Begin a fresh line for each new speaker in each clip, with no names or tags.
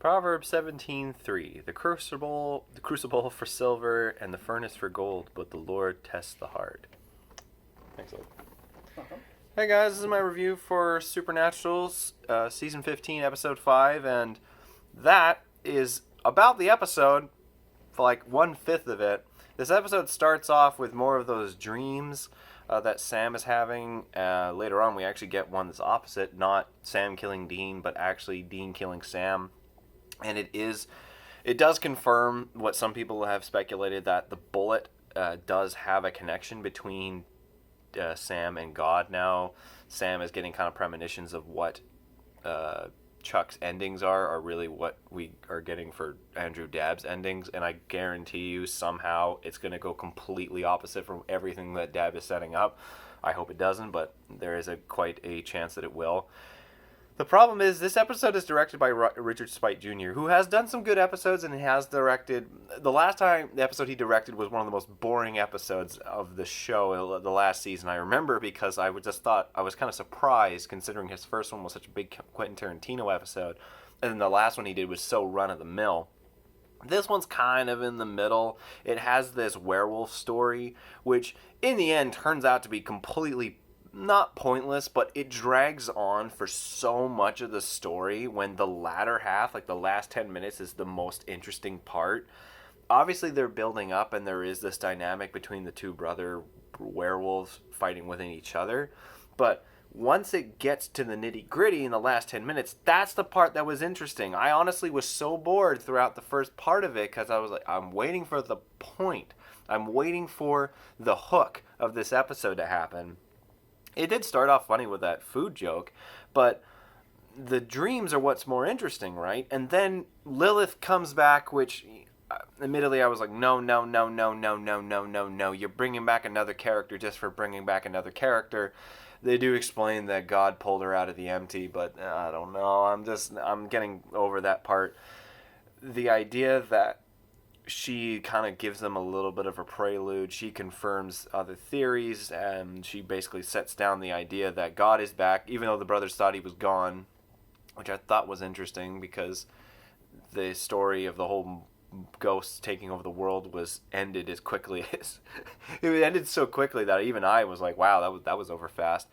Proverbs 17:3. The crucible for silver and the furnace for gold, but the Lord tests the heart. Thanks, Luke.
Uh-huh.
Hey guys, this is my review for Supernaturals, season 15, episode 5, and that is about the episode for like 1/5 of it. This episode starts off with more of those dreams that Sam is having. Later on, we actually get one that's opposite, not Sam killing Dean, but actually Dean killing Sam. And it does confirm what some people have speculated, that the bullet does have a connection between Sam and God now. Sam is getting kind of premonitions of what Chuck's endings are really what we are getting for Andrew Dabb's endings, and I guarantee you somehow it's going to go completely opposite from everything that Dabb is setting up. I hope it doesn't, but there is quite a chance that it will. The problem is, this episode is directed by Richard Speight Jr., who has done some good episodes and has directed... The last time the episode he directed was one of the most boring episodes of the show, the last season. I remember because I just thought, I was kind of surprised considering his first one was such a big Quentin Tarantino episode, and then the last one he did was so run-of-the-mill. This one's kind of in the middle. It has this werewolf story, which in the end turns out to be completely not pointless, but it drags on for so much of the story when the latter half, like the last 10 minutes, is the most interesting part. Obviously, they're building up, and there is this dynamic between the two brother werewolves fighting within each other. But once it gets to the nitty-gritty in the last 10 minutes, that's the part that was interesting. I honestly was so bored throughout the first part of it because I was like, I'm waiting for the point. I'm waiting for the hook of this episode to happen. It did start off funny with that food joke, but the dreams are what's more interesting, right? And then Lilith comes back, which admittedly I was like, no, you're bringing back another character just for bringing back another character. They do explain that God pulled her out of the empty, but I don't know, I'm getting over that part. The idea that she kind of gives them a little bit of a prelude. She confirms other theories, and she basically sets down the idea that God is back, even though the brothers thought he was gone, which I thought was interesting because the story of the whole ghosts taking over the world was ended as quickly as... it ended so quickly that even I was like, wow, that was over fast.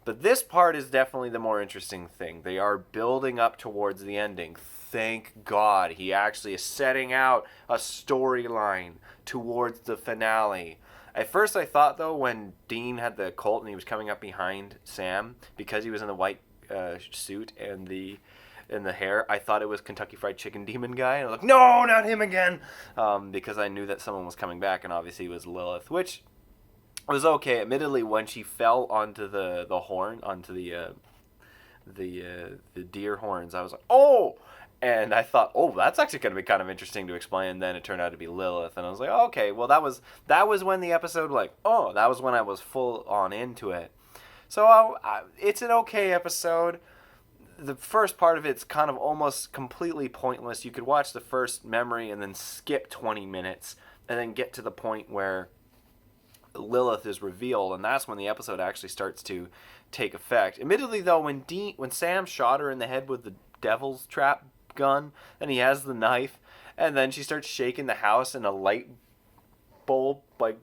But this part is definitely the more interesting thing. They are building up towards the ending. Thank God he actually is setting out a storyline towards the finale. At first I thought, though, when Dean had the Colt and he was coming up behind Sam, because he was in the white suit and the hair, I thought it was Kentucky Fried Chicken Demon guy. And I was like, no, not him again! Because I knew that someone was coming back, and obviously it was Lilith, which was okay. Admittedly, when she fell onto the horn, onto the deer horns, I was like, oh! And I thought, oh, that's actually going to be kind of interesting to explain. And then it turned out to be Lilith. And I was like, oh, okay, well, that was when the episode, like, oh, that was when I was full on into it. So it's an okay episode. The first part of it's kind of almost completely pointless. You could watch the first memory and then skip 20 minutes and then get to the point where Lilith is revealed. And that's when the episode actually starts to take effect. Admittedly, though, when Sam shot her in the head with the devil's trap gun, and he has the knife, and then she starts shaking the house, and a light bulb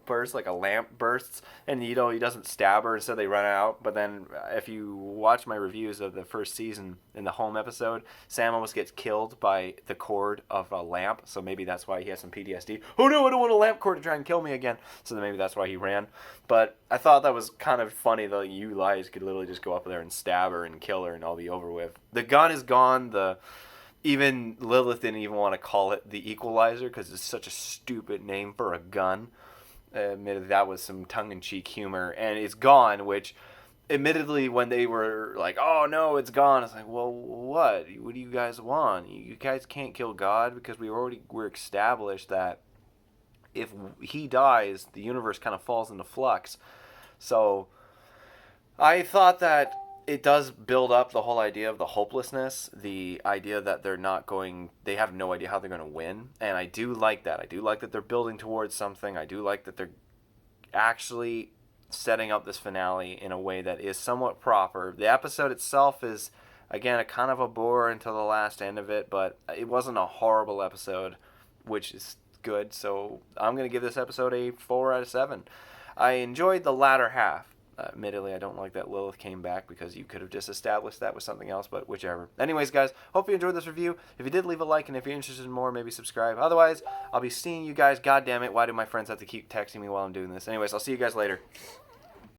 bursts, like a lamp bursts, and he doesn't stab her, so they run out. But then if you watch my reviews of the first season in the home episode, Sam almost gets killed by the cord of a lamp, so maybe that's why he has some PTSD. Oh no, I don't want a lamp cord to try and kill me again. So then maybe that's why he ran. But I thought that was kind of funny, though. You guys could literally just go up there and stab her and kill her and all be over with. The gun is gone. Even Lilith didn't even want to call it the Equalizer because it's such a stupid name for a gun. Admittedly, that was some tongue-in-cheek humor, and it's gone, which, admittedly, when they were like, oh, no, it's gone, it's like, well, what? What do you guys want? You guys can't kill God because we're established that if he dies, the universe kind of falls into flux. So I thought that it does build up the whole idea of the hopelessness, the idea that they have no idea how they're going to win. And I do like that. I do like that they're building towards something. I do like that they're actually setting up this finale in a way that is somewhat proper. The episode itself is Again, a kind of a bore until the last end of it, but it wasn't a horrible episode, which is good. So I'm going to give this episode a 4 out of 7. I enjoyed the latter half. Admittedly, I don't like that Lilith came back because you could have just established that with something else, but whichever. Anyways, guys, hope you enjoyed this review. If you did, leave a like, and if you're interested in more, maybe subscribe. Otherwise, I'll be seeing you guys. God damn it, why do my friends have to keep texting me while I'm doing this? Anyways, I'll see you guys later.